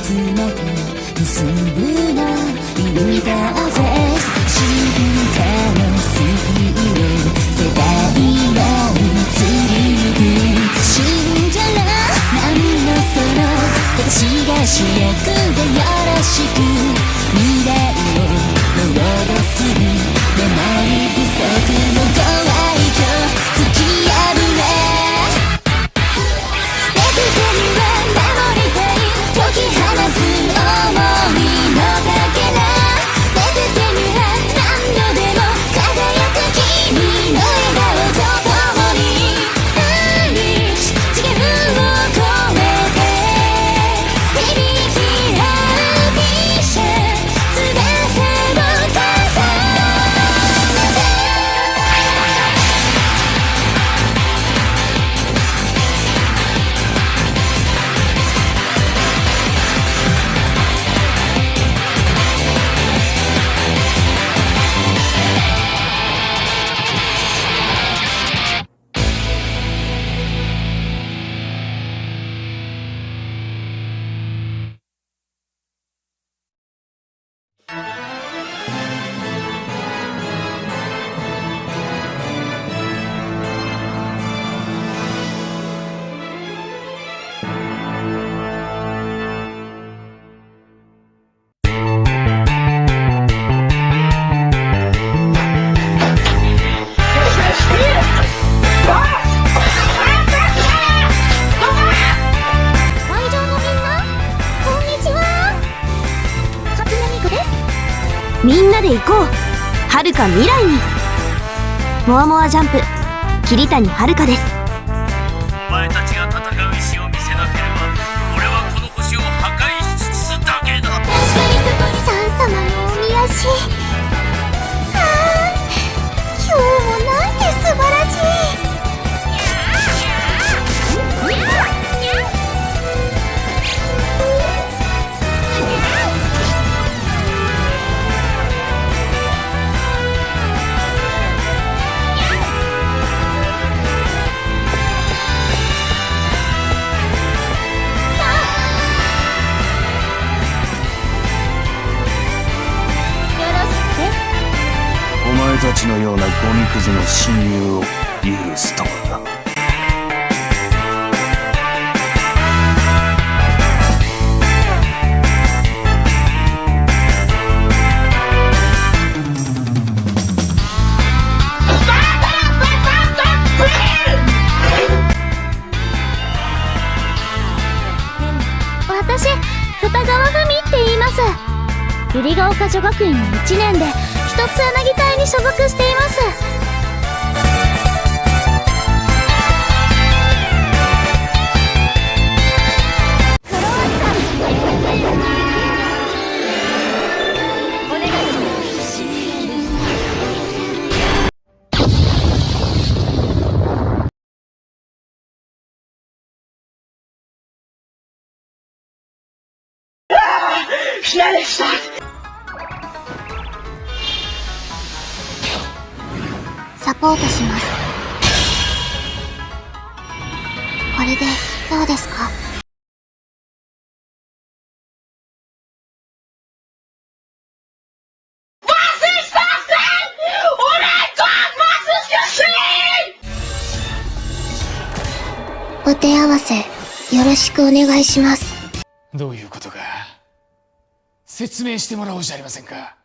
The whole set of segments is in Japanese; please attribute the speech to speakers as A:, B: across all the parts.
A: 集めて結ぶのインターフェース進化のスピード世代が移りゆく信じらなんのその私が主役でよろしく未来をロードする願い不足のご愛嬌突き破れレクテには守りたい解き放つ想いのかけらレクテには何度でも輝く君の笑顔と共に愛し次元を超えて響き合う美写翼を重ねて
B: みんなで行こう遥か未来にモアモアジャンプ桐谷遥です。
C: お前たちが戦う意志を見せなければ俺はこの星を破壊し尽くすだけだ。
B: サン様のおみ足今日もなんて素晴らしい。
D: お前たちのようなゴミクズの侵入を許すとはな。
B: 私深川文って言います。百合ヶ丘女学院の1年で一つ柳隊に所属しています。サポートします。これでどうですか？お手合わせよろしくお願いします。
E: どういうことか説明してもらおうじゃありませんか。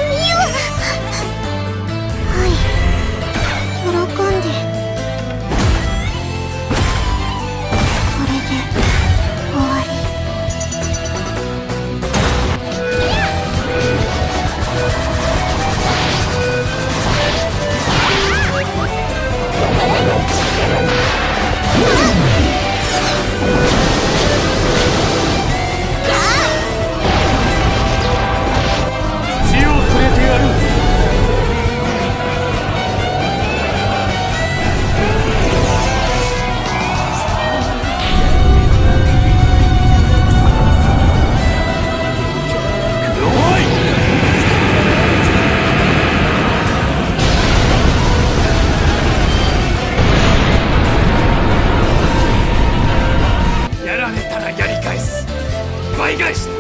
B: みよ。はい、喜んで。これで終わり。
C: 血をくれてやる。
E: やられたらやり返す。倍返しだ。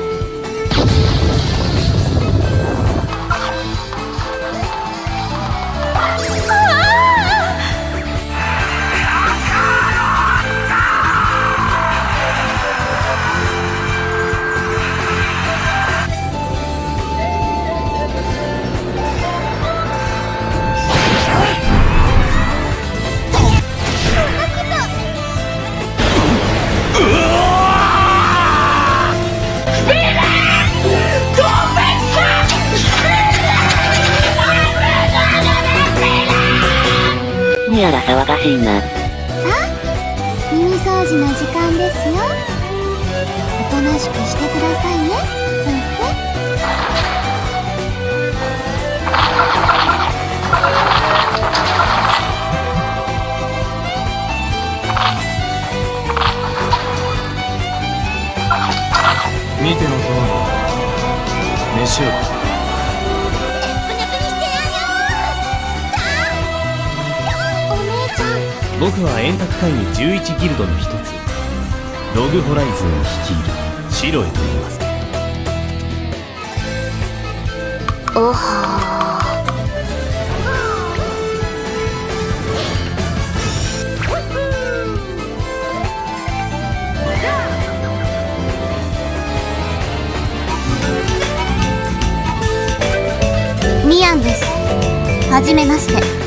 F: にやら騒がしいな。
B: 耳掃除の時間ですよ。おとなしくしてくださいね、先
D: 見ての通り飯を。
B: お姉ちゃん。
G: 僕は円卓会議11ギルドの一つ、ログホライズンを率いるシロエと言います。
B: おはミアンです。はじめまして。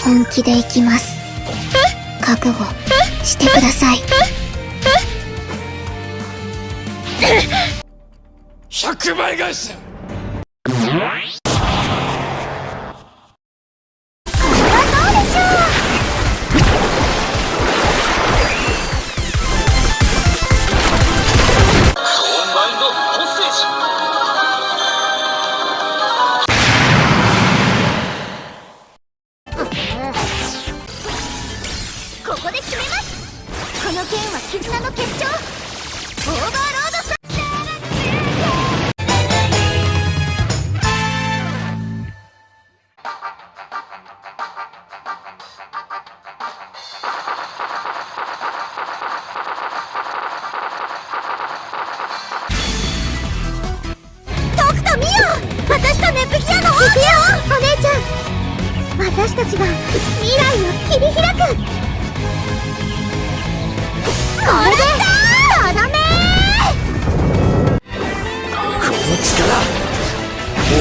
B: 本気で行きます。覚悟してください。
E: 100倍返しだ。
B: ここで決めます。この剣は絆の結晶。オーバーロードス。徳とミオ、私とネプギアの王子よ。お姉ちゃん、私たちが未来を切り開く。これでとどめ。
C: この力、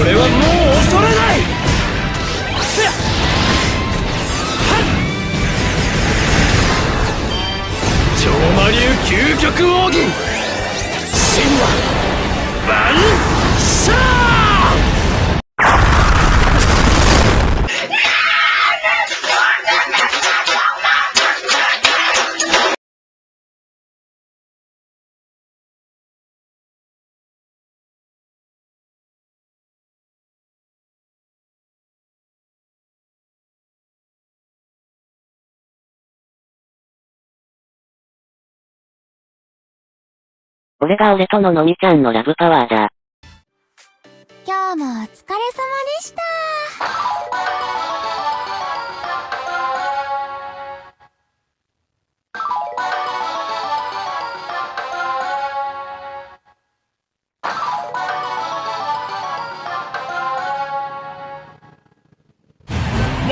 C: 俺はもう恐れない。超魔流究極奥義、真は万象。
F: これが俺とののみちゃんのラブパワーだ。
B: 今日もお疲れ様でした。私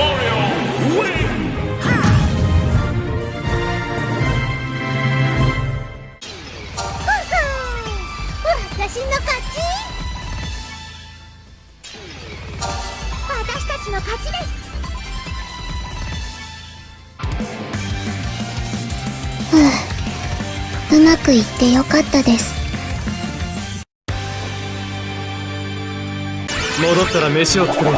B: の勝ち。私たちの勝ちです。うまくいってよかったです。
G: 戻ったら飯を作ろう。